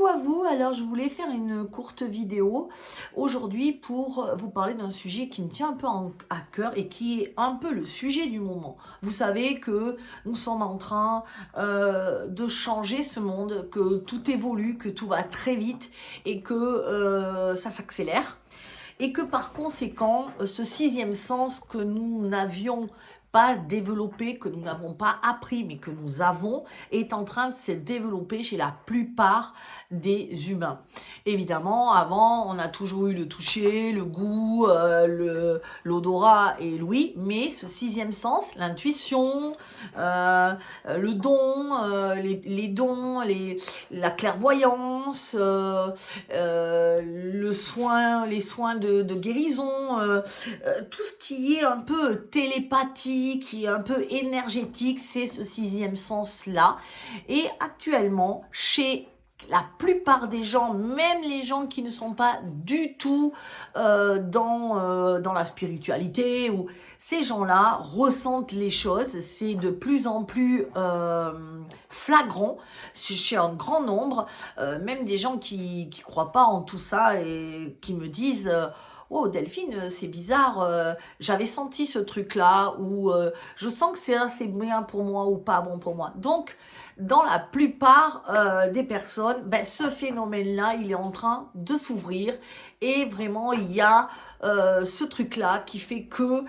Coucou à vous, alors je voulais faire une courte vidéo aujourd'hui pour vous parler d'un sujet qui me tient un peu à cœur et qui est un peu le sujet du moment. Vous savez que nous sommes en train de changer ce monde, que tout évolue, que tout va très vite et que ça s'accélère. Et que par conséquent, ce sixième sens que nous n'avions pas développé, que nous n'avons pas appris, mais que nous avons, est en train de se développer chez la plupart des humains. Évidemment, avant, on a toujours eu le toucher, le goût, l'odorat et l'ouïe, mais ce sixième sens, l'intuition, le don, les dons, la clairvoyance, le soin, les soins de guérison, tout ce qui est un peu télépathique, qui est un peu énergétique, c'est ce sixième sens-là. Et actuellement, chez la plupart des gens, même les gens qui ne sont pas du tout dans la spiritualité, ou ces gens-là ressentent les choses, c'est de plus en plus flagrant chez un grand nombre, même des gens qui croient pas en tout ça et qui me disent oh Delphine, c'est bizarre, j'avais senti ce truc-là, ou je sens que c'est assez bien pour moi ou pas bon pour moi. Donc, dans la plupart des personnes, ce phénomène-là, il est en train de s'ouvrir et vraiment, il y a ce truc-là qui fait que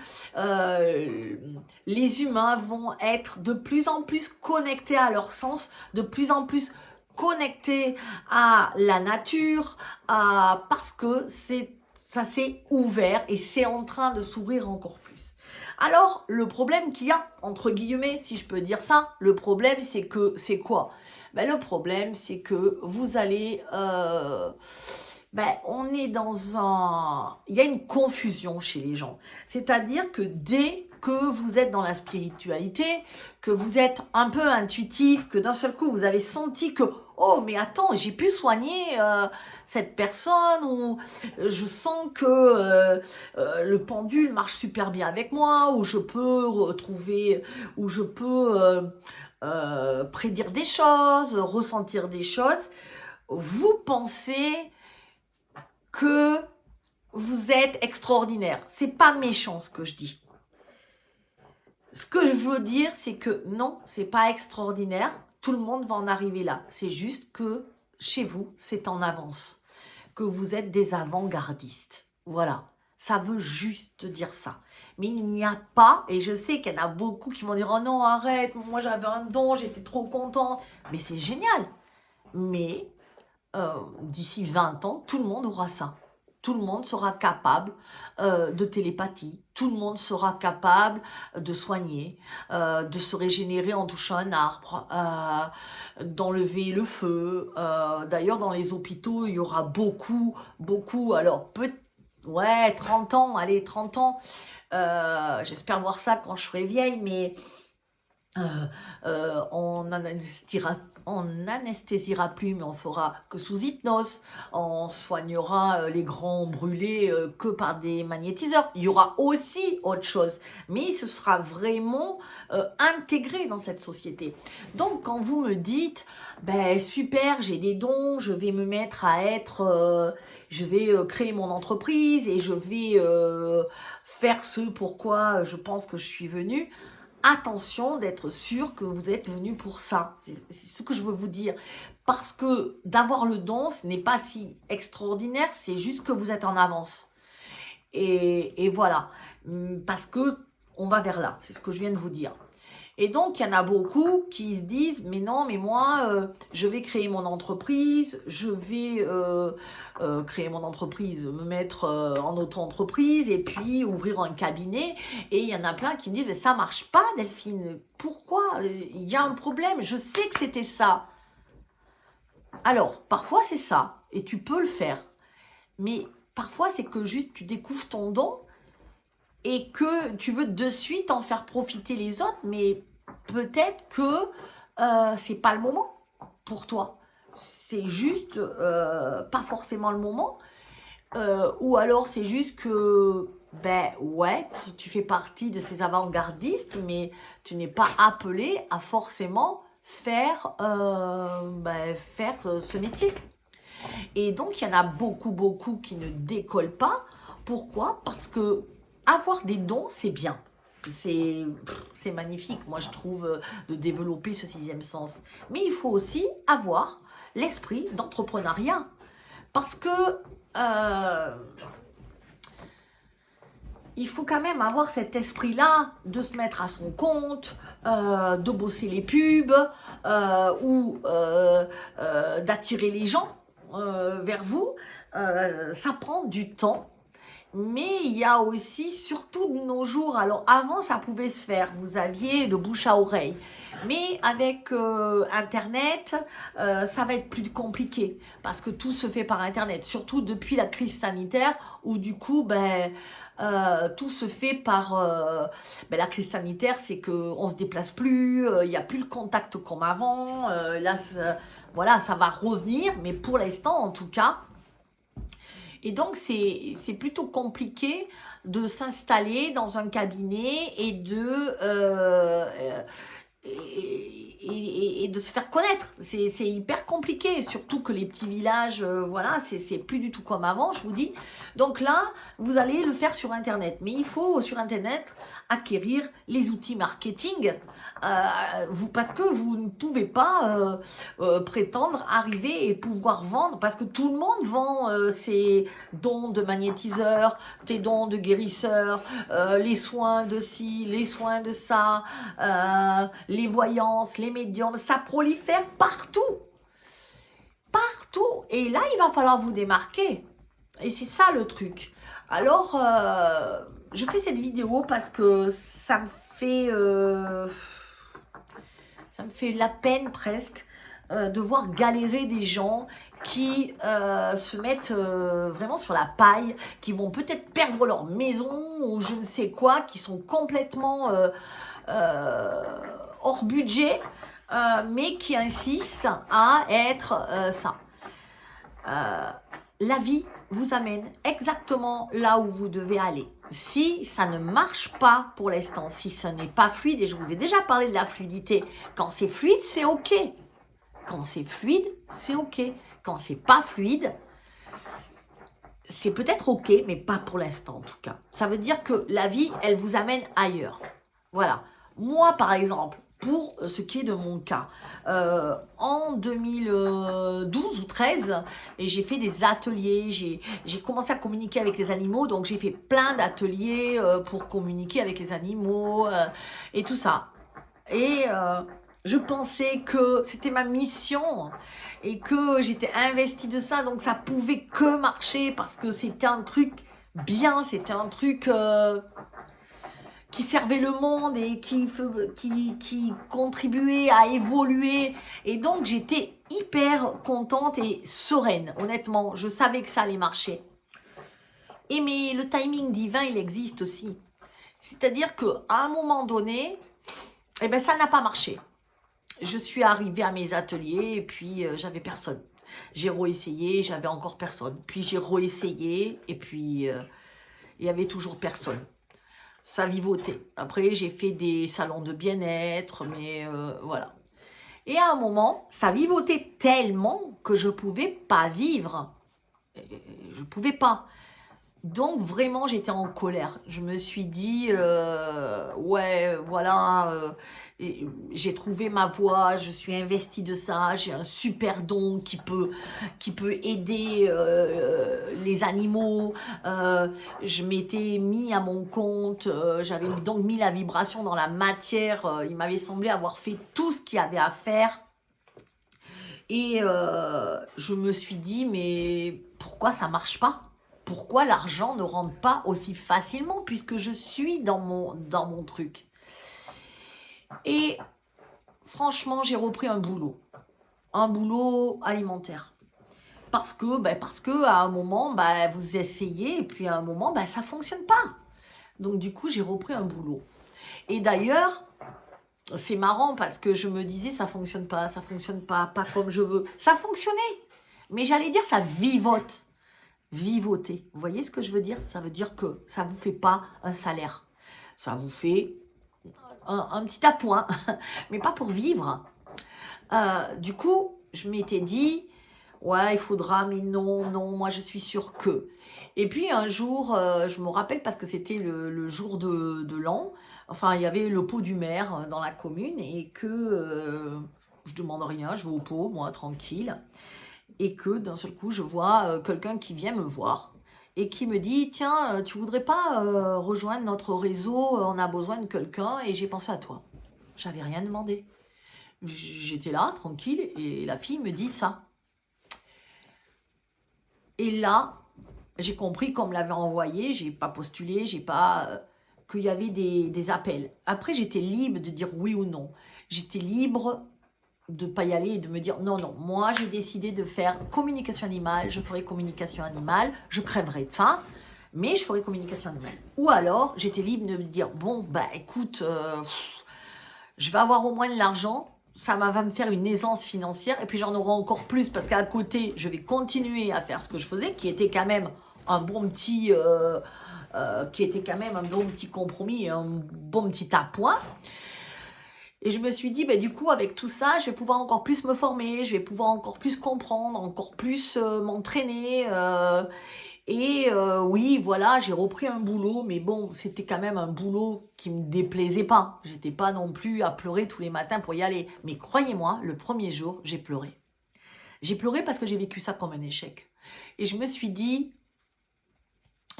les humains vont être de plus en plus connectés à leur sens, de plus en plus connectés à la nature, parce que ça s'est ouvert et c'est en train de s'ouvrir encore plus. Alors, le problème qu'il y a, entre guillemets, si je peux dire ça, le problème, c'est quoi? Le problème, c'est que vous allez... on est dans un... Il y a une confusion chez les gens. C'est-à-dire que dès que vous êtes dans la spiritualité, que vous êtes un peu intuitif, que d'un seul coup, vous avez senti que oh, mais attends, j'ai pu soigner cette personne, ou je sens que le pendule marche super bien avec moi, ou je peux retrouver, ou je peux prédire des choses, ressentir des choses. Vous pensez que vous êtes extraordinaire. C'est pas méchant ce que je dis. Ce que je veux dire, c'est que non, c'est pas extraordinaire. Tout le monde va en arriver là. C'est juste que chez vous, c'est en avance. Que vous êtes des avant-gardistes. Voilà. Ça veut juste dire ça. Mais il n'y a pas, et je sais qu'il y en a beaucoup qui vont dire « Oh non, arrête, moi j'avais un don, j'étais trop contente. » Mais c'est génial. Mais d'ici 20 ans, tout le monde aura ça. Tout le monde sera capable de télépathie. Tout le monde sera capable de soigner, de se régénérer en touchant un arbre, d'enlever le feu. D'ailleurs, dans les hôpitaux, il y aura beaucoup, alors ouais, 30 ans, allez, 30 ans. J'espère voir ça quand je serai vieille, mais on n'anesthésiera plus, mais on fera que sous hypnose. On soignera les grands brûlés que par des magnétiseurs. Il y aura aussi autre chose, mais ce sera vraiment intégré dans cette société. Donc, quand vous me dites, super, j'ai des dons, je vais me mettre à être, je vais créer mon entreprise et je vais faire ce pourquoi je pense que je suis venue. Attention d'être sûr que vous êtes venu pour ça. C'est ce que je veux vous dire. Parce que d'avoir le don, ce n'est pas si extraordinaire, c'est juste que vous êtes en avance. Et voilà. Parce que on va vers là. C'est ce que je viens de vous dire. Et donc, il y en a beaucoup qui se disent « Mais non, mais moi, je vais créer mon entreprise, je vais créer mon entreprise, me mettre en auto-entreprise et puis ouvrir un cabinet. » Et il y en a plein qui me disent « Mais ça marche pas, Delphine. Pourquoi? Il y a un problème. Je sais que c'était ça. » Alors, parfois, c'est ça. Et tu peux le faire. Mais parfois, c'est que juste tu découvres ton don et que tu veux de suite en faire profiter les autres, mais peut-être que c'est pas le moment pour toi. C'est juste pas forcément le moment. Ou alors c'est juste que, ouais, tu fais partie de ces avant-gardistes, mais tu n'es pas appelé à forcément faire ce métier. Et donc, il y en a beaucoup qui ne décollent pas. Pourquoi? Parce que avoir des dons, c'est bien. C'est magnifique, moi je trouve, de développer ce sixième sens. Mais il faut aussi avoir l'esprit d'entrepreneuriat. Parce que il faut quand même avoir cet esprit-là de se mettre à son compte, de bosser les pubs ou d'attirer les gens vers vous. Ça prend du temps. Mais il y a aussi, surtout de nos jours, alors avant ça pouvait se faire, vous aviez le bouche à oreille. Mais avec Internet, ça va être plus compliqué parce que tout se fait par Internet, surtout depuis la crise sanitaire où du coup, tout se fait par la crise sanitaire, c'est qu'on ne se déplace plus, il n'y a plus le contact comme avant. Là, voilà, ça va revenir, mais pour l'instant, en tout cas. Et donc, c'est plutôt compliqué de s'installer dans un cabinet et et de se faire connaître. C'est hyper compliqué, surtout que les petits villages, voilà, c'est plus du tout comme avant, je vous dis. Donc là, vous allez le faire sur Internet. Mais il faut, sur Internet, acquérir les outils marketing, parce que vous ne pouvez pas prétendre arriver et pouvoir vendre, parce que tout le monde vend ses dons de magnétiseur, tes dons de guérisseur, les soins de ci, les soins de ça, les voyances, les médiums, ça prolifère partout. Partout. Et là, il va falloir vous démarquer. Et c'est ça le truc. Alors, je fais cette vidéo parce que ça me fait la peine presque de voir galérer des gens qui se mettent vraiment sur la paille, qui vont peut-être perdre leur maison ou je ne sais quoi, qui sont complètement hors budget, mais qui insistent à être ça. La vie vous amène exactement là où vous devez aller. Si ça ne marche pas pour l'instant, si ce n'est pas fluide, et je vous ai déjà parlé de la fluidité, quand c'est fluide, c'est ok. Quand c'est fluide, c'est ok. Quand c'est pas fluide, c'est peut-être ok, mais pas pour l'instant en tout cas. Ça veut dire que la vie, elle vous amène ailleurs. Voilà. Moi, par exemple, pour ce qui est de mon cas, en 2012 ou 13, et j'ai fait des ateliers, j'ai commencé à communiquer avec les animaux, donc j'ai fait plein d'ateliers pour communiquer avec les animaux et tout ça. Et je pensais que c'était ma mission et que j'étais investie de ça, donc ça pouvait que marcher parce que c'était un truc bien, c'était un truc qui servait le monde et qui contribuait à évoluer. Et donc, j'étais hyper contente et sereine, honnêtement. Je savais que ça allait marcher. Et mais le timing divin, il existe aussi. C'est-à-dire qu'à un moment donné, eh ben, ça n'a pas marché. Je suis arrivée à mes ateliers et puis j'avais personne. J'ai réessayé, j'avais encore personne. Puis j'ai réessayé et puis il y avait toujours personne. Ça vivotait. Après, j'ai fait des salons de bien-être, mais voilà. Et à un moment, ça vivotait tellement que je ne pouvais pas vivre. Je ne pouvais pas. Donc, vraiment, j'étais en colère. Je me suis dit, ouais, voilà, j'ai trouvé ma voie, je suis investie de ça, j'ai un super don qui peut aider les animaux. Je m'étais mis à mon compte, j'avais donc mis la vibration dans la matière. Il m'avait semblé avoir fait tout ce qu'il y avait à faire. Et je me suis dit, mais pourquoi ça ne marche pas? Pourquoi l'argent ne rentre pas aussi facilement puisque je suis dans mon truc. Et franchement, j'ai repris un boulot alimentaire. Parce que à un moment, vous essayez et puis à un moment, ça ne fonctionne pas. Donc du coup, j'ai repris un boulot. Et d'ailleurs, c'est marrant parce que je me disais, ça fonctionne pas pas comme je veux. Ça fonctionnait, mais j'allais dire, ça vivote. Vivoter. Vous voyez ce que je veux dire? Ça veut dire que ça ne vous fait pas un salaire. Ça vous fait un petit appoint, mais pas pour vivre. Du coup, je m'étais dit, ouais, il faudra, mais non, non, moi je suis sûre que. Et puis un jour, je me rappelle parce que c'était le jour de l'an, enfin, il y avait le pot du maire dans la commune et que je demande rien, je vais au pot, moi, tranquille. Et que d'un seul coup, je vois quelqu'un qui vient me voir et qui me dit, tiens, tu voudrais pas rejoindre notre réseau, on a besoin de quelqu'un et j'ai pensé à toi. J'avais rien demandé. J'étais là, tranquille, et la fille me dit ça. Et là, j'ai compris qu'on me l'avait envoyé, j'ai pas postulé, j'ai pas qu'il y avait des appels. Après, j'étais libre de dire oui ou non. J'étais libre de pas y aller et de me dire non, non, moi j'ai décidé de faire communication animale, je ferai communication animale, je crèverai de faim, mais je ferai communication animale. Ou alors, j'étais libre de me dire bon, bah écoute, je vais avoir au moins de l'argent, ça va me faire une aisance financière, et puis j'en aurai encore plus parce qu'à côté, je vais continuer à faire ce que je faisais, qui était quand même un bon petit, qui était quand même un bon petit compromis, un bon petit appoint. Et je me suis dit, ben, du coup, avec tout ça, je vais pouvoir encore plus me former, je vais pouvoir encore plus comprendre, encore plus m'entraîner. Oui, voilà, j'ai repris un boulot, mais bon, c'était quand même un boulot qui me déplaisait pas. J'étais pas non plus à pleurer tous les matins pour y aller. Mais croyez-moi, le premier jour, j'ai pleuré. J'ai pleuré parce que j'ai vécu ça comme un échec. Et je me suis dit,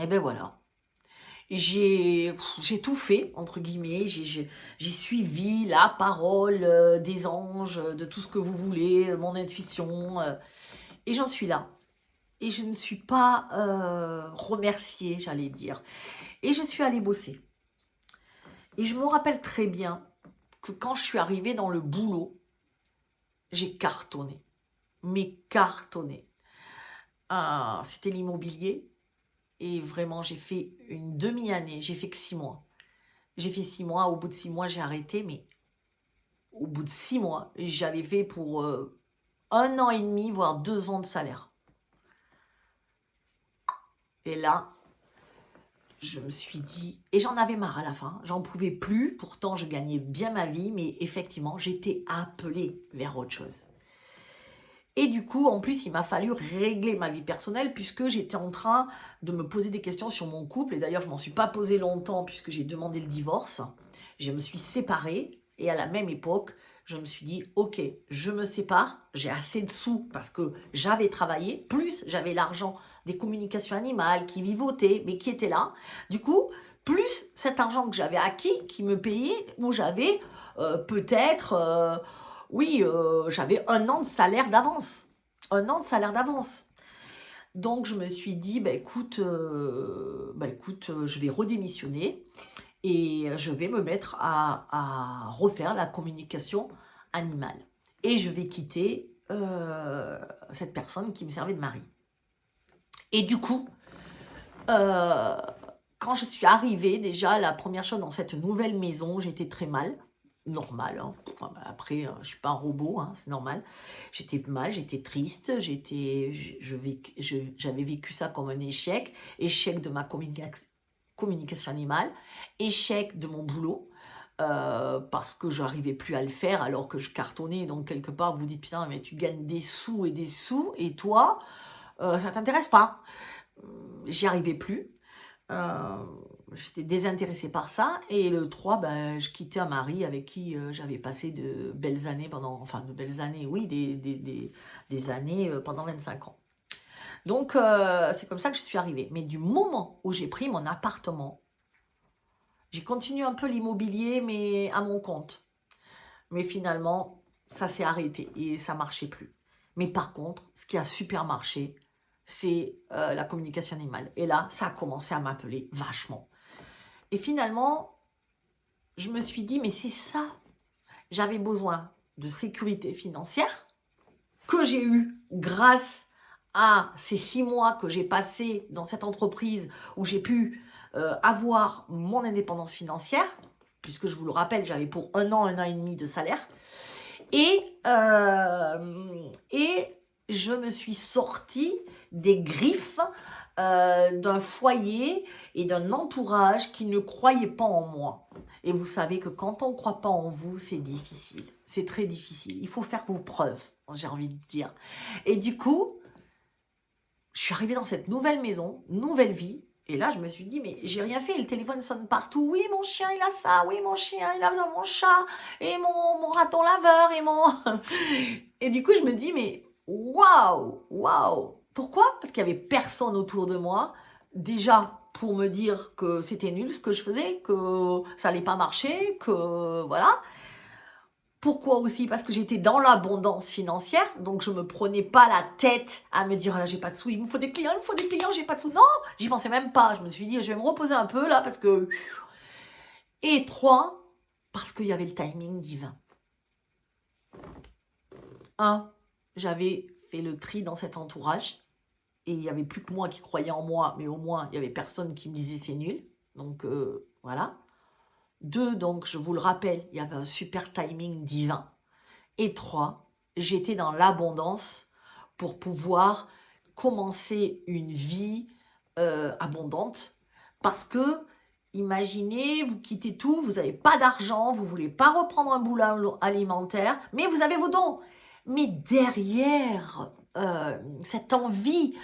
eh ben voilà, j'ai tout fait, entre guillemets, j'ai suivi la parole des anges, de tout ce que vous voulez, mon intuition, et j'en suis là. Et je ne suis pas remerciée, j'allais dire. Et je suis allée bosser. Et je me rappelle très bien que quand je suis arrivée dans le boulot, j'ai cartonné. Mais cartonné. Ah, c'était l'immobilier. Et vraiment, j'ai fait une demi-année. J'ai fait que 6 mois. J'ai fait 6 mois. Au bout de 6 mois, j'ai arrêté. Mais au bout de 6 mois, j'avais fait pour 1 an et demi, voire 2 ans de salaire. Et là, je me suis dit, et j'en avais marre à la fin, j'en pouvais plus, pourtant je gagnais bien ma vie, mais effectivement, j'étais appelée vers autre chose. Et du coup, en plus, il m'a fallu régler ma vie personnelle puisque j'étais en train de me poser des questions sur mon couple. Et d'ailleurs, je ne m'en suis pas posé longtemps puisque j'ai demandé le divorce. Je me suis séparée et à la même époque, je me suis dit, ok, je me sépare, j'ai assez de sous parce que j'avais travaillé, plus j'avais l'argent des communications animales qui vivotaient, mais qui étaient là. Du coup, plus cet argent que j'avais acquis, qui me payait, où j'avais peut-être... oui, j'avais 1 an de salaire d'avance. 1 an de salaire d'avance. Donc, je me suis dit, écoute, je vais redémissionner et je vais me mettre à refaire la communication animale. Et je vais quitter cette personne qui me servait de mari. Et du coup, quand je suis arrivée, déjà, la première chose dans cette nouvelle maison, j'étais très mal. Normal, hein. Enfin, après, je suis pas un robot, hein, c'est normal. J'étais mal, j'étais triste, j'avais vécu ça comme un échec. Échec de ma communication animale, échec de mon boulot, parce que je n'arrivais plus à le faire alors que je cartonnais. Donc, quelque part, vous vous dites, putain, mais tu gagnes des sous, et toi, ça t'intéresse pas. J'y arrivais plus. Euh, J'étais désintéressée par ça. Et le 3, ben, je quittais un mari avec qui j'avais passé de belles années de belles années, oui, des années pendant 25 ans. Donc, c'est comme ça que je suis arrivée. Mais du moment où j'ai pris mon appartement, j'ai continué un peu l'immobilier, mais à mon compte. Mais finalement, ça s'est arrêté et ça marchait plus. Mais par contre, ce qui a super marché, c'est la communication animale. Et là, ça a commencé à m'appeler vachement. Et finalement, je me suis dit, mais c'est ça. J'avais besoin de sécurité financière que j'ai eue grâce à ces 6 mois que j'ai passés dans cette entreprise où j'ai pu avoir mon indépendance financière, puisque je vous le rappelle, j'avais pour 1 an et demi de salaire. Et je me suis sortie des griffes d'un foyer et d'un entourage qui ne croyait pas en moi. Et vous savez que quand on ne croit pas en vous, c'est difficile. C'est très difficile. Il faut faire vos preuves. j'ai envie de dire. Et du coup, je suis arrivée dans cette nouvelle maison, nouvelle vie. Et là, je me suis dit, mais j'ai rien fait. Le téléphone sonne partout. Oui, mon chien, il a ça. Oui, mon chien, il a ça. Mon chat. Et mon raton laveur. Et mon... Et du coup, je me dis, mais waouh, waouh. Pourquoi? Parce qu'il n'y avait personne autour de moi. Déjà, pour me dire que c'était nul ce que je faisais, que ça allait pas marcher, que voilà. Pourquoi aussi? Parce que j'étais dans l'abondance financière, donc je me prenais pas la tête à me dire, ah là, j'ai pas de sous, il me faut des clients, il me faut des clients, j'ai pas de sous. Non, j'y pensais même pas. Je me suis dit, je vais me reposer un peu là, parce que... Et trois, parce qu'il y avait le timing divin. Un, j'avais fait le tri dans cet entourage, et il n'y avait plus que moi qui croyais en moi, mais au moins, il y avait personne qui me disait c'est nul. Donc, voilà. Deux, donc, je vous le rappelle, il y avait un super timing divin. Et trois, j'étais dans l'abondance pour pouvoir commencer une vie abondante. Parce que, imaginez, vous quittez tout, vous n'avez pas d'argent, vous ne voulez pas reprendre un boulot alimentaire, mais vous avez vos dons. Mais derrière cette envie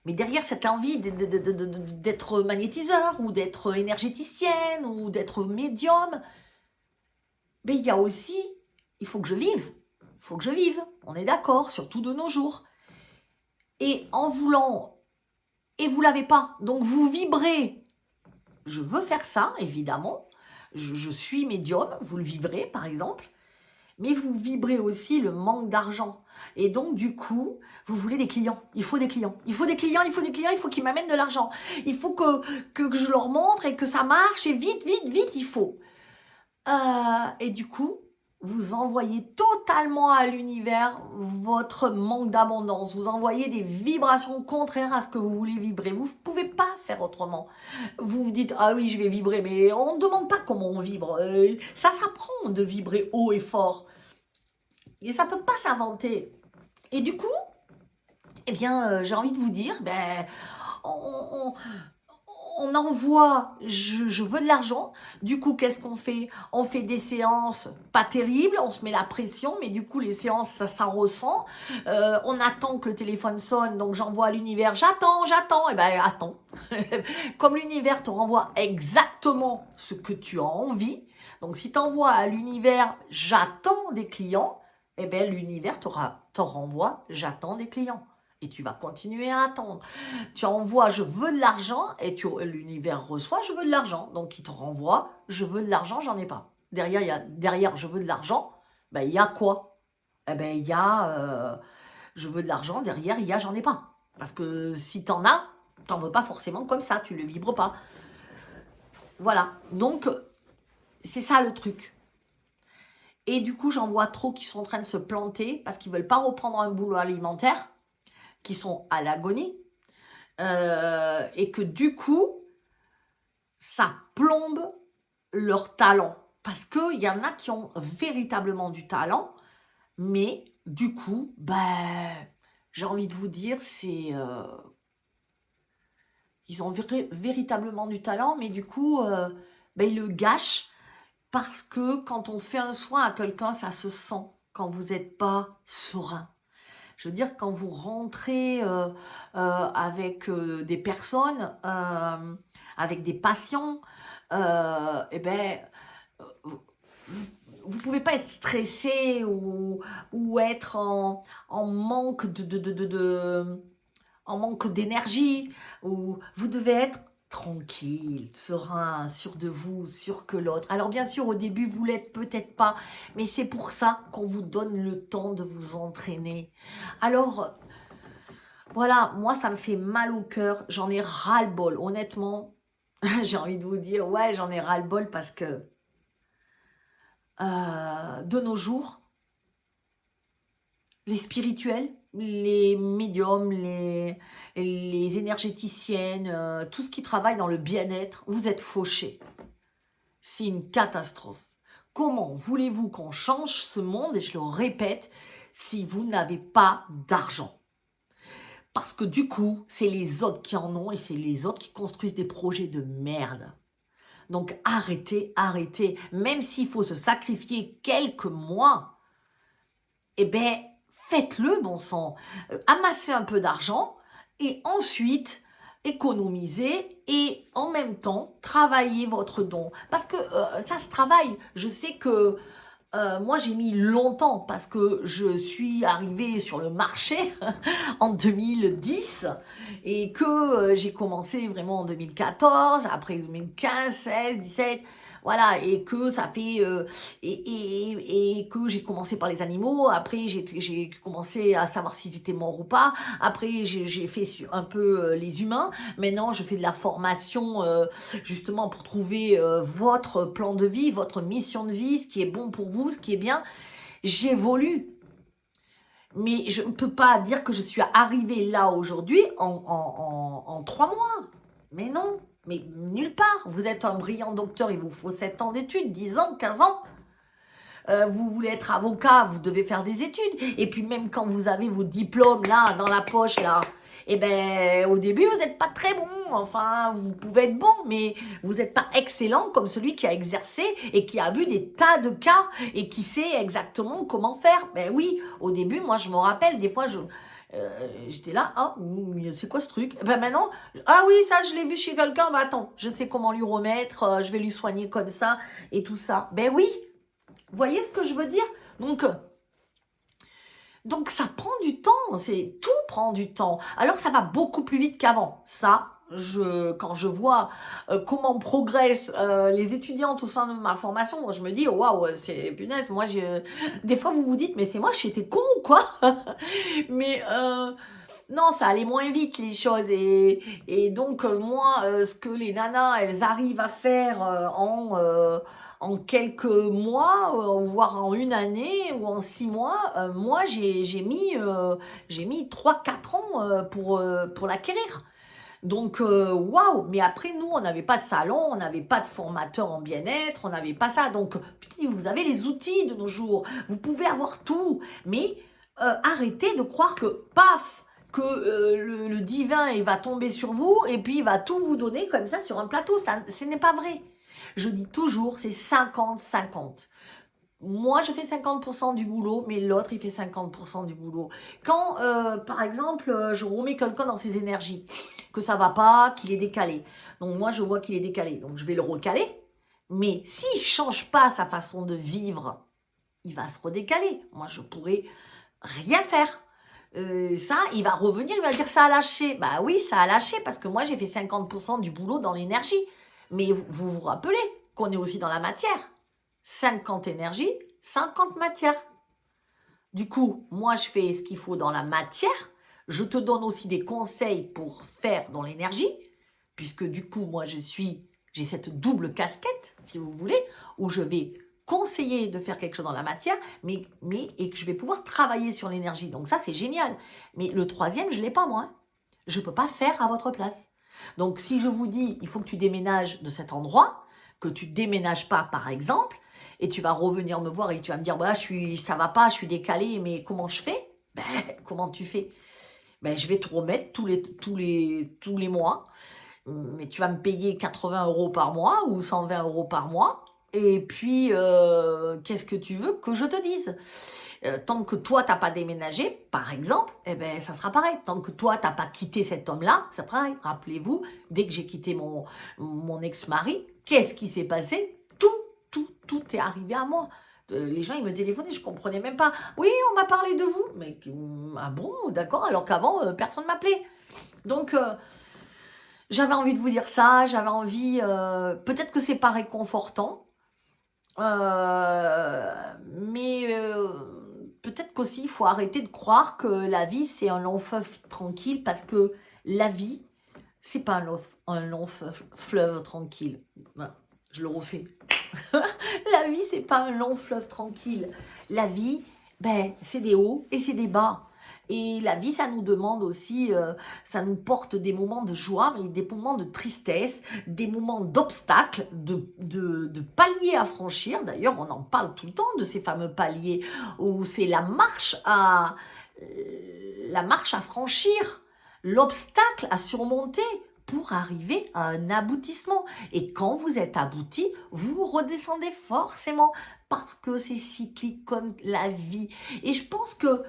mais derrière cette envie d'être magnétiseur ou d'être énergéticienne ou d'être médium, mais il y a aussi, il faut que je vive. Il faut que je vive, on est d'accord, surtout de nos jours. Et en voulant, et vous l'avez pas, donc vous vibrez. Je veux faire ça, évidemment. Je suis médium, vous le vivrez par exemple. Mais vous vibrez aussi le manque d'argent. Et donc, du coup, vous voulez des clients. Il faut des clients. Il faut des clients, il faut des clients, il faut qu'ils m'amènent de l'argent. Il faut que je leur montre et que ça marche. Et vite, vite, vite, il faut. Et du coup, vous envoyez totalement à l'univers votre manque d'abondance. Vous envoyez des vibrations contraires à ce que vous voulez vibrer. Vous ne pouvez pas faire autrement. Vous vous dites, ah oui, je vais vibrer, mais on ne demande pas comment on vibre. Ça s'apprend de vibrer haut et fort. Et ça ne peut pas s'inventer. Et du coup, eh bien, j'ai envie de vous dire, on, on envoie, je veux de l'argent. Du coup, qu'est-ce qu'on fait? On fait des séances pas terribles, on se met la pression, mais du coup, les séances, ça ressent. On attend que le téléphone sonne, donc j'envoie à l'univers, j'attends, et ben attends. Comme l'univers te renvoie exactement ce que tu as envie, donc si tu envoies à l'univers, j'attends des clients, eh ben l'univers te renvoie, j'attends des clients. Et tu vas continuer à attendre. Tu envoies, je veux de l'argent, et l'univers reçoit, je veux de l'argent. Donc il te renvoie, je veux de l'argent, j'en ai pas. Derrière, je veux de l'argent, ben il y a quoi? Eh ben il y a, je veux de l'argent, derrière, il y a, j'en ai pas. Parce que si t'en as, t'en veux pas forcément comme ça, tu le vibres pas. Voilà, donc c'est ça le truc. Et du coup, j'en vois trop qui sont en train de se planter parce qu'ils veulent pas reprendre un boulot alimentaire, qui sont à l'agonie, et que du coup, ça plombe leur talent. Parce qu'il y en a qui ont véritablement du talent, mais du coup, j'ai envie de vous dire, c'est... ils ont véritablement du talent, mais du coup, ils le gâchent parce que quand on fait un soin à quelqu'un, ça se sent quand vous n'êtes pas serein. Je veux dire, quand vous rentrez avec des personnes, avec des patients, vous pouvez pas être stressé ou être en manque en manque d'énergie, ou vous devez être tranquille, serein, sûr de vous, sûr que l'autre. Alors bien sûr, au début, vous l'êtes peut-être pas, mais c'est pour ça qu'on vous donne le temps de vous entraîner. Alors, voilà, moi, ça me fait mal au cœur, j'en ai ras-le-bol, honnêtement. J'ai envie de vous dire, ouais, j'en ai ras-le-bol parce que de nos jours, les spirituels, les médiums, les énergéticiennes, tout ce qui travaille dans le bien-être, vous êtes fauchés. C'est une catastrophe. Comment voulez-vous qu'on change ce monde, et je le répète, si vous n'avez pas d'argent? Parce que du coup, c'est les autres qui en ont et c'est les autres qui construisent des projets de merde. Donc arrêtez, arrêtez. Même s'il faut se sacrifier quelques mois, eh bien, faites-le, bon sang. Amassez un peu d'argent et ensuite économisez et en même temps travaillez votre don. Parce que ça se travaille. Je sais que moi, j'ai mis longtemps parce que je suis arrivée sur le marché en 2010 et que j'ai commencé vraiment en 2014, après 2015, 16, 17, voilà, et que ça fait et que j'ai commencé par les animaux. Après, j'ai commencé à savoir s'ils étaient morts ou pas. Après, j'ai fait un peu les humains. Maintenant, je fais de la formation justement pour trouver votre plan de vie, votre mission de vie, ce qui est bon pour vous, ce qui est bien. J'évolue. Mais je ne peux pas dire que je suis arrivée là aujourd'hui en 3 mois. Mais non, mais nulle part. Vous êtes un brillant docteur, il vous faut 7 ans d'études, 10 ans, 15 ans. Vous voulez être avocat, vous devez faire des études. Et puis même quand vous avez vos diplômes là, dans la poche là, eh ben au début vous n'êtes pas très bon. Enfin, vous pouvez être bon, mais vous n'êtes pas excellent comme celui qui a exercé et qui a vu des tas de cas et qui sait exactement comment faire. Ben oui, au début, moi je me rappelle, des fois j'étais là, ah, c'est quoi ce truc? Ben maintenant, ah oui, ça je l'ai vu chez quelqu'un, ben attends, je sais comment lui remettre, je vais lui soigner comme ça et tout ça. Ben oui, vous voyez ce que je veux dire? Donc ça prend du temps, tout prend du temps. Alors ça va beaucoup plus vite qu'avant. Ça, quand je vois comment progressent les étudiantes au sein de ma formation, moi je me dis waouh, c'est punaise. Moi, des fois vous vous dites mais c'est moi, j'étais con ou quoi? Mais non, ça allait moins vite les choses et donc moi, ce que les nanas elles arrivent à faire en quelques mois, voire en une année ou en 6 mois, moi j'ai mis 3, 4 ans pour l'acquérir. Donc, waouh! Mais après, nous, on n'avait pas de salon, on n'avait pas de formateur en bien-être, on n'avait pas ça. Donc, putain, vous avez les outils de nos jours, vous pouvez avoir tout. Mais arrêtez de croire que, paf, que le divin, il va tomber sur vous et puis il va tout vous donner comme ça sur un plateau. Ce n'est pas vrai. Je dis toujours, c'est 50-50. Moi, je fais 50% du boulot, mais l'autre, il fait 50% du boulot. Quand, par exemple, je remets quelqu'un dans ses énergies, que ça va pas, qu'il est décalé. Donc, moi, je vois qu'il est décalé. Donc, je vais le recaler. Mais s'il change pas sa façon de vivre, il va se redécaler. Moi, je pourrais rien faire. Ça, il va revenir, il va dire ça a lâché. Bah oui, ça a lâché parce que moi, j'ai fait 50% du boulot dans l'énergie. Mais vous vous rappelez qu'on est aussi dans la matière. 50 énergie, 50 matière. Du coup, moi, je fais ce qu'il faut dans la matière. Je te donne aussi des conseils pour faire dans l'énergie, puisque du coup, moi, j'ai cette double casquette, si vous voulez, où je vais conseiller de faire quelque chose dans la matière, et que je vais pouvoir travailler sur l'énergie. Donc ça, c'est génial. Mais le troisième, je ne l'ai pas, moi. Je ne peux pas faire à votre place. Donc, si je vous dis, il faut que tu déménages de cet endroit, que tu déménages pas, par exemple, et tu vas revenir me voir et tu vas me dire, bah, ça va pas, je suis décalé, mais comment je fais? Ben, comment tu fais? Ben, je vais te remettre tous les mois, mais tu vas me payer 80 € par mois ou 120 € par mois. Et puis, qu'est-ce que tu veux que je te dise? Tant que toi, t'as pas déménagé, par exemple, eh ben, ça sera pareil. Tant que toi, t'as pas quitté cet homme-là, c'est pareil. Rappelez-vous, dès que j'ai quitté mon ex-mari, qu'est-ce qui s'est passé? Tout est arrivé à moi. Les gens, ils me téléphonaient, je comprenais même pas. Oui, on m'a parlé de vous. Mais, ah bon, d'accord, alors qu'avant, personne m'appelait. Donc, j'avais envie de vous dire ça, j'avais envie... peut-être que c'est pas réconfortant, mais peut-être qu'aussi, il faut arrêter de croire que la vie, c'est un long fleuve tranquille, parce que la vie, c'est pas un long fleuve tranquille. Voilà, je le refais. La vie, c'est pas un long fleuve tranquille. La vie, ben, c'est des hauts et c'est des bas. Et la vie, ça nous demande aussi, ça nous porte des moments de joie, mais des moments de tristesse, des moments d'obstacles, de paliers à franchir. D'ailleurs, on en parle tout le temps de ces fameux paliers où c'est la marche à franchir, l'obstacle à surmonter pour arriver à un aboutissement. Et quand vous êtes abouti, vous redescendez forcément parce que c'est cyclique comme la vie. Et je pense que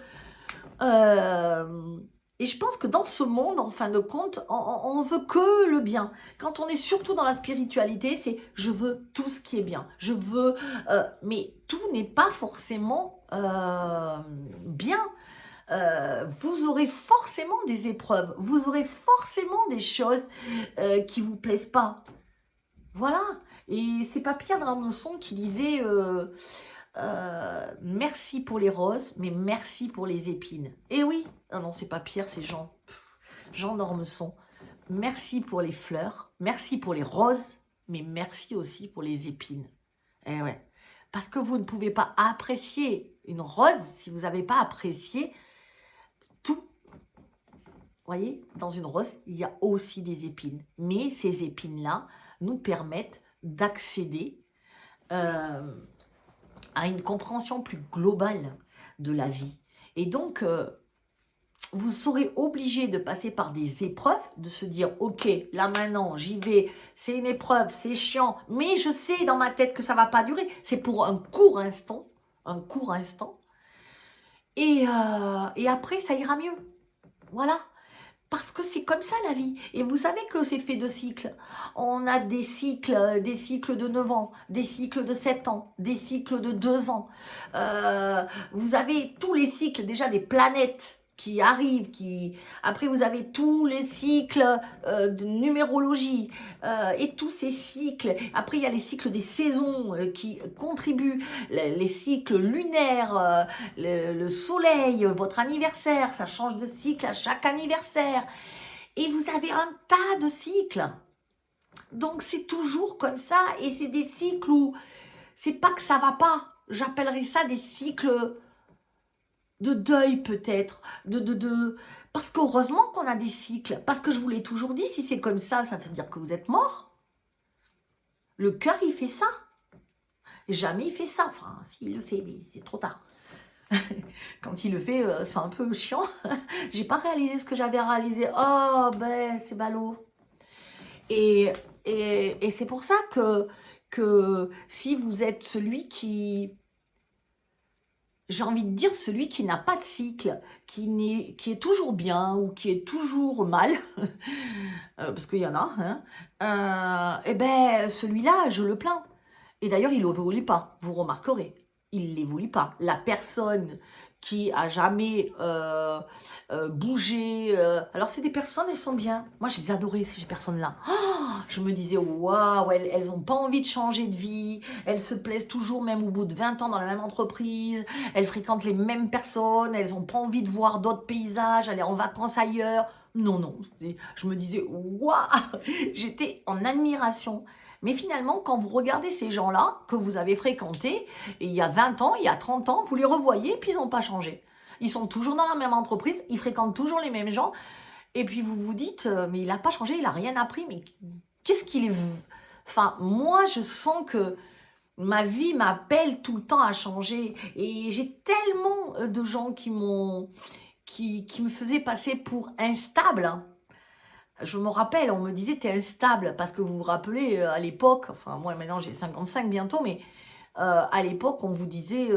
dans ce monde, en fin de compte, on veut que le bien. Quand on est surtout dans la spiritualité, c'est je veux tout ce qui est bien. Je veux, mais tout n'est pas forcément bien. Vous aurez forcément des épreuves. Vous aurez forcément des choses qui vous plaisent pas. Voilà. Et c'est pas Pierre Dramosson qui disait merci pour les roses, mais merci pour les épines. Et oui, ah non, c'est pas Pierre, c'est Jean. Jean d'Ormesson. Merci pour les fleurs, merci pour les roses, mais merci aussi pour les épines. Eh ouais. Parce que vous ne pouvez pas apprécier une rose si vous n'avez pas apprécié tout. Vous voyez, dans une rose, il y a aussi des épines. Mais ces épines-là nous permettent d'accéder à une compréhension plus globale de la vie. Et donc, vous serez obligé de passer par des épreuves, de se dire, ok, là maintenant, j'y vais, c'est une épreuve, c'est chiant, mais je sais dans ma tête que ça ne va pas durer. C'est pour un court instant, et après, ça ira mieux. Voilà. Parce que c'est comme ça la vie. Et vous savez que c'est fait de cycles. On a des cycles de 9 ans, des cycles de 7 ans, des cycles de 2 ans. Vous avez tous les cycles déjà des planètes qui arrivent. Après, vous avez tous les cycles de numérologie et tous ces cycles. Après, il y a les cycles des saisons qui contribuent, les cycles lunaires, le soleil, votre anniversaire, ça change de cycle à chaque anniversaire. Et vous avez un tas de cycles. Donc, c'est toujours comme ça. Et c'est des cycles où c'est pas que ça va pas. J'appellerais ça des cycles de deuil peut-être. Parce qu'heureusement qu'on a des cycles. Parce que je vous l'ai toujours dit, si c'est comme ça veut dire que vous êtes mort. Le cœur, il fait ça. Jamais il fait ça. Enfin, s'il le fait, mais c'est trop tard. Quand il le fait, c'est un peu chiant. J'ai pas réalisé ce que j'avais réalisé. Oh, ben, c'est ballot. Et c'est pour ça que si vous êtes celui qui... J'ai envie de dire celui qui n'a pas de cycle, qui est toujours bien ou qui est toujours mal, parce qu'il y en a, hein, et ben celui-là, je le plains. Et d'ailleurs, il n'évolue pas, vous remarquerez. Il n'évolue pas. La personne qui a jamais bougé... alors, c'est des personnes, elles sont bien. Moi, je les adorais, ces personnes-là. Oh, je me disais, waouh, elles n'ont pas envie de changer de vie. Elles se plaisent toujours, même au bout de 20 ans, dans la même entreprise. Elles fréquentent les mêmes personnes. Elles n'ont pas envie de voir d'autres paysages, aller en vacances ailleurs. Non, non. Je me disais, waouh, j'étais en admiration. Mais finalement, quand vous regardez ces gens-là que vous avez fréquentés, et il y a 20 ans, il y a 30 ans, vous les revoyez, puis ils n'ont pas changé. Ils sont toujours dans la même entreprise, ils fréquentent toujours les mêmes gens, et puis vous vous dites, mais il n'a pas changé, il n'a rien appris, mais qu'est-ce qu'il est... Enfin, moi, je sens que ma vie m'appelle tout le temps à changer, et j'ai tellement de gens qui me faisaient passer pour instable, hein. Je me rappelle, on me disait t'es instable parce que vous vous rappelez à l'époque, enfin moi maintenant j'ai 55 bientôt, mais à l'époque on vous disait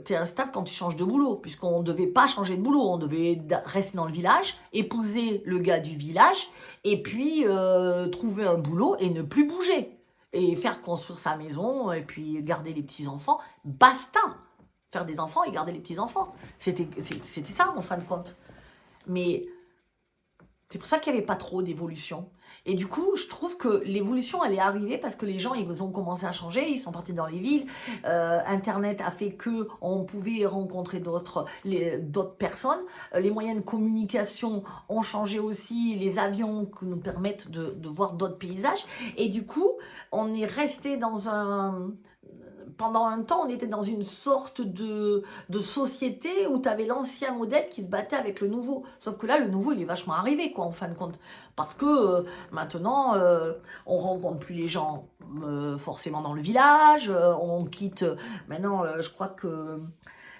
t'es instable quand tu changes de boulot, puisqu'on ne devait pas changer de boulot, on devait rester dans le village, épouser le gars du village et puis trouver un boulot et ne plus bouger et faire construire sa maison et puis garder les petits-enfants, basta, faire des enfants et garder les petits-enfants. C'était ça en fin de compte. Mais c'est pour ça qu'il n'y avait pas trop d'évolution. Et du coup, je trouve que l'évolution, elle est arrivée parce que les gens, ils ont commencé à changer, ils sont partis dans les villes. Internet a fait que on pouvait rencontrer d'autres personnes. Les moyens de communication ont changé aussi, les avions qui nous permettent de voir d'autres paysages. Et du coup, on est resté pendant un temps, on était dans une sorte de société où tu avais l'ancien modèle qui se battait avec le nouveau. Sauf que là, le nouveau, il est vachement arrivé, quoi, en fin de compte. Parce que maintenant, on rencontre plus les gens forcément dans le village, on quitte... maintenant, je crois que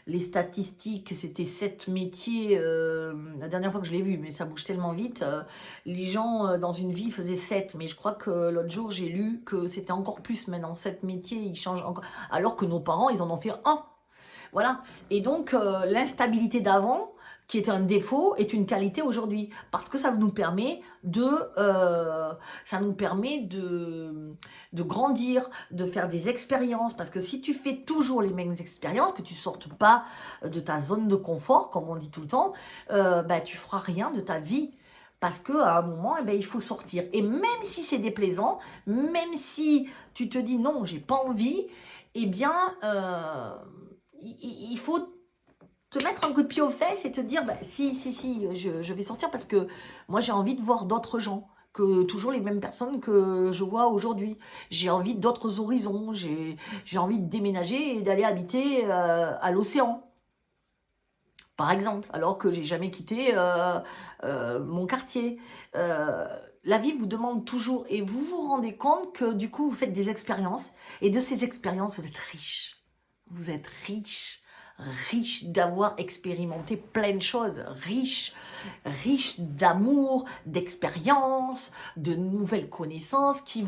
les statistiques, c'était 7 métiers, la dernière fois que je l'ai vu, mais ça bouge tellement vite. Les gens, dans une vie, faisaient 7, mais je crois que l'autre jour, j'ai lu que c'était encore plus maintenant. 7 métiers, ils changent encore. Alors que nos parents, ils en ont fait un. Voilà. Et donc, l'instabilité d'avant, qui est un défaut, est une qualité aujourd'hui. Parce que ça nous permet de grandir, de faire des expériences. Parce que si tu fais toujours les mêmes expériences, que tu ne sortes pas de ta zone de confort, comme on dit tout le temps, bah, tu feras rien de ta vie. Parce qu'à un moment, eh ben, il faut sortir. Et même si c'est déplaisant, même si tu te dis non, j'ai pas envie, eh bien, il faut te mettre un coup de pied aux fesses et te dire, bah, si, je vais sortir parce que moi j'ai envie de voir d'autres gens que toujours les mêmes personnes que je vois aujourd'hui. J'ai envie d'autres horizons, j'ai envie de déménager et d'aller habiter à l'océan, par exemple, alors que j'ai jamais quitté mon quartier. La vie vous demande toujours, et vous vous rendez compte que du coup vous faites des expériences, et de ces expériences vous êtes riche. Vous êtes riche, riche d'avoir expérimenté plein de choses, riche, riche d'amour, d'expérience, de nouvelles connaissances qui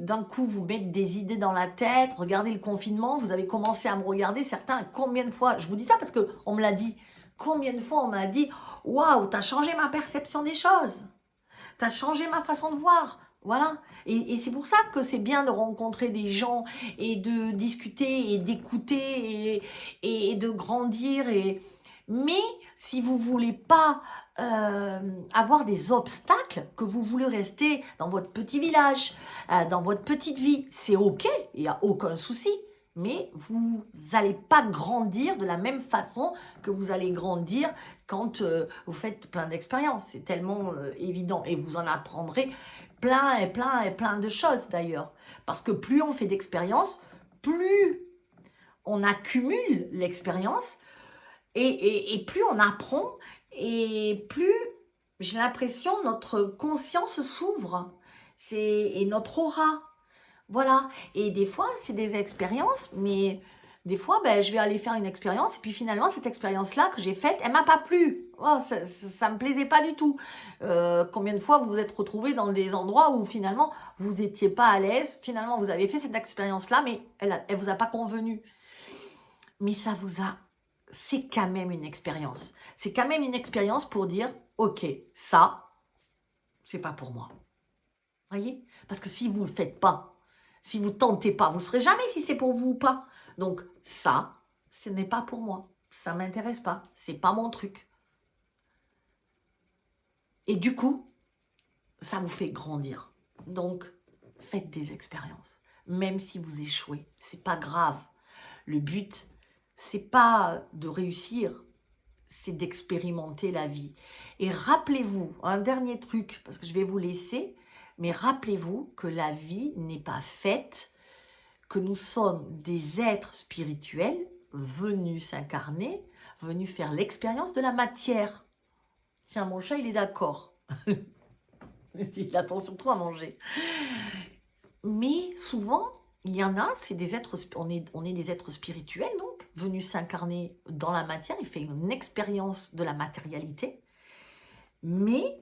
d'un coup vous mettent des idées dans la tête. Regardez le confinement, vous avez commencé à me regarder, certains, combien de fois, je vous dis ça parce qu'on me l'a dit, combien de fois on m'a dit, waouh, t'as changé ma perception des choses, t'as changé ma façon de voir. Voilà, et c'est pour ça que c'est bien de rencontrer des gens et de discuter et d'écouter et de grandir. Mais si vous voulez pas avoir des obstacles, que vous voulez rester dans votre petit village, dans votre petite vie, c'est ok, il n'y a aucun souci. Mais vous n'allez pas grandir de la même façon que vous allez grandir quand vous faites plein d'expériences. C'est tellement évident et vous en apprendrez plein et plein et plein de choses d'ailleurs. Parce que plus on fait d'expériences, plus on accumule l'expérience et plus on apprend et plus, j'ai l'impression, notre conscience s'ouvre. Et notre aura. Voilà. Et des fois, c'est des expériences, mais des fois, ben, je vais aller faire une expérience, et puis finalement, cette expérience-là que j'ai faite, elle m'a pas plu. Oh, ça me plaisait pas du tout. Combien de fois vous vous êtes retrouvés dans des endroits où finalement, vous étiez pas à l'aise, finalement, vous avez fait cette expérience-là, mais elle vous a pas convenu. Mais c'est quand même une expérience. C'est quand même une expérience pour dire, ok, ça, c'est pas pour moi. Voyez? Parce que si vous ne le faites pas, si vous ne tentez pas, vous ne saurez jamais si c'est pour vous ou pas. Donc ça, ce n'est pas pour moi. Ça ne m'intéresse pas. C'est pas mon truc. Et du coup, ça vous fait grandir. Donc, faites des expériences. Même si vous échouez, c'est pas grave. Le but, c'est pas de réussir, c'est d'expérimenter la vie. Et rappelez-vous, un dernier truc, parce que je vais vous laisser, mais rappelez-vous que la vie n'est pas faite, que nous sommes des êtres spirituels venus s'incarner, venus faire l'expérience de la matière. Tiens, mon chat, il est d'accord. Il attend surtout à manger. Mais souvent, il y en a, c'est des êtres, on est des êtres spirituels, donc, venus s'incarner dans la matière, il fait une expérience de la matérialité. Mais,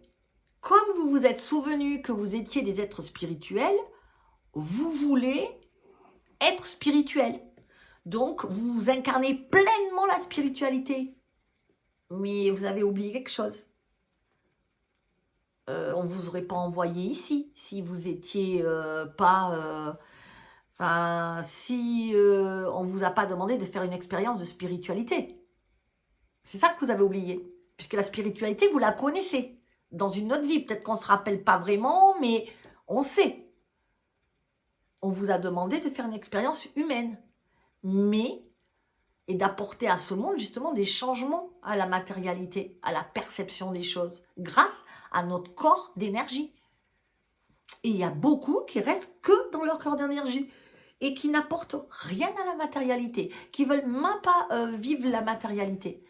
comme vous vous êtes souvenu que vous étiez des êtres spirituels, vous voulez être spirituel. Donc, vous incarnez pleinement la spiritualité. Mais vous avez oublié quelque chose. On ne vous aurait pas envoyé ici si vous étiez pas... si on ne vous a pas demandé de faire une expérience de spiritualité. C'est ça que vous avez oublié. Puisque la spiritualité, vous la connaissez. Dans une autre vie, peut-être qu'on ne se rappelle pas vraiment, mais on sait. On vous a demandé de faire une expérience humaine. Mais, et d'apporter à ce monde justement des changements à la matérialité, à la perception des choses, grâce à notre corps d'énergie. Et il y a beaucoup qui restent que dans leur corps d'énergie et qui n'apportent rien à la matérialité, qui veulent même pas vivre la matérialité.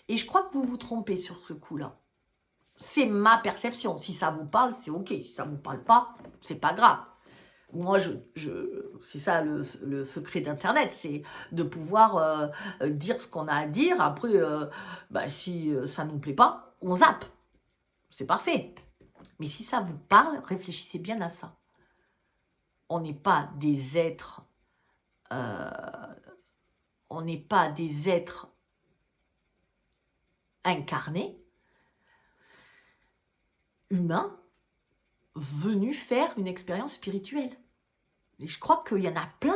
Et je crois que vous vous trompez sur ce coup-là. C'est ma perception. Si ça vous parle, c'est ok. Si ça ne vous parle pas, c'est pas grave. Moi, c'est ça le secret d'Internet, c'est de pouvoir dire ce qu'on a à dire. Après, si ça ne nous plaît pas, on zappe. C'est parfait. Mais si ça vous parle, réfléchissez bien à ça. On n'est pas des êtres, euh, on n'est pas des êtres incarnés, humains, venus faire une expérience spirituelle. Et je crois qu'il y en a plein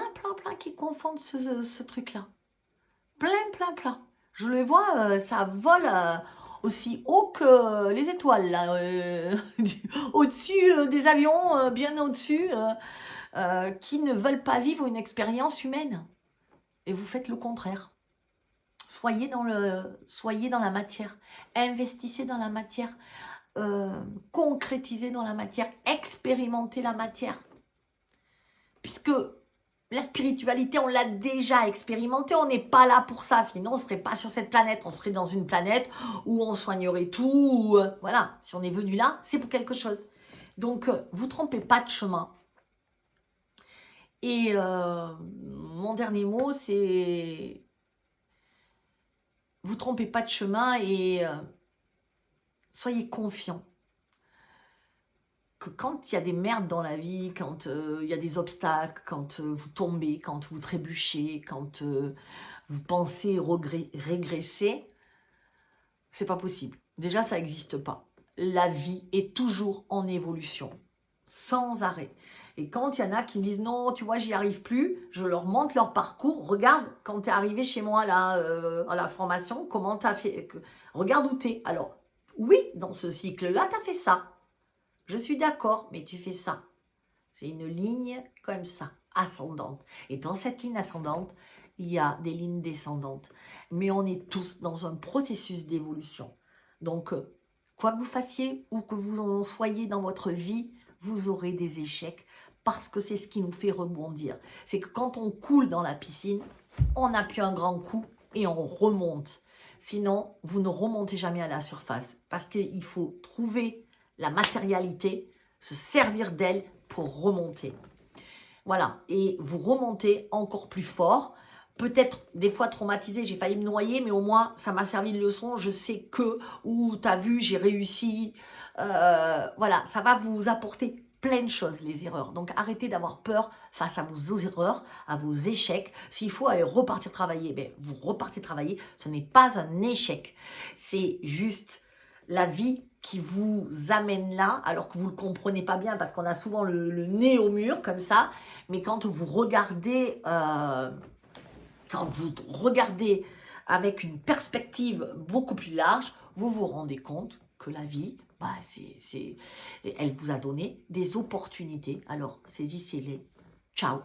qui confondent ce truc-là. Plein. Je les vois, ça vole aussi haut que les étoiles, là, au-dessus des avions, bien au-dessus, qui ne veulent pas vivre une expérience humaine. Et vous faites le contraire. Soyez dans la matière, investissez dans la matière, concrétisez dans la matière, expérimentez la matière. Puisque la spiritualité, on l'a déjà expérimenté, on n'est pas là pour ça, sinon on ne serait pas sur cette planète, on serait dans une planète où on soignerait tout, voilà, si on est venu là, c'est pour quelque chose. Donc, vous ne trompez pas de chemin. Et mon dernier mot, c'est vous ne trompez pas de chemin et soyez confiants. Que quand il y a des merdes dans la vie, quand il y a des obstacles, quand vous tombez, quand vous trébuchez, quand vous pensez régresser, c'est pas possible. Déjà, ça n'existe pas. La vie est toujours en évolution, sans arrêt. Et quand il y en a qui me disent non, tu vois, j'y arrive plus, je leur montre leur parcours. Regarde, quand tu es arrivé chez moi là, à la formation, comment tu as fait. Regarde où tu es. Alors, oui, dans ce cycle-là, tu as fait ça. Je suis d'accord, mais tu fais ça. C'est une ligne comme ça, ascendante. Et dans cette ligne ascendante, il y a des lignes descendantes. Mais on est tous dans un processus d'évolution. Donc, quoi que vous fassiez ou que vous en soyez dans votre vie, vous aurez des échecs parce que c'est ce qui nous fait rebondir. C'est que quand on coule dans la piscine, on appuie un grand coup et on remonte. Sinon, vous ne remontez jamais à la surface parce qu'il faut trouver la matérialité, se servir d'elle pour remonter. Voilà, et vous remontez encore plus fort, peut-être des fois traumatisé, j'ai failli me noyer, mais au moins ça m'a servi de leçon, je sais que, ou t'as vu, j'ai réussi, voilà, ça va vous apporter plein de choses, les erreurs. Donc arrêtez d'avoir peur face à vos erreurs, à vos échecs. S'il faut aller repartir travailler, ben, vous repartez travailler, ce n'est pas un échec, c'est juste la vie qui vous amène là, alors que vous ne le comprenez pas bien, parce qu'on a souvent le nez au mur, comme ça, mais quand vous regardez avec une perspective beaucoup plus large, vous vous rendez compte que la vie, elle vous a donné des opportunités. Alors, saisissez-les. Ciao.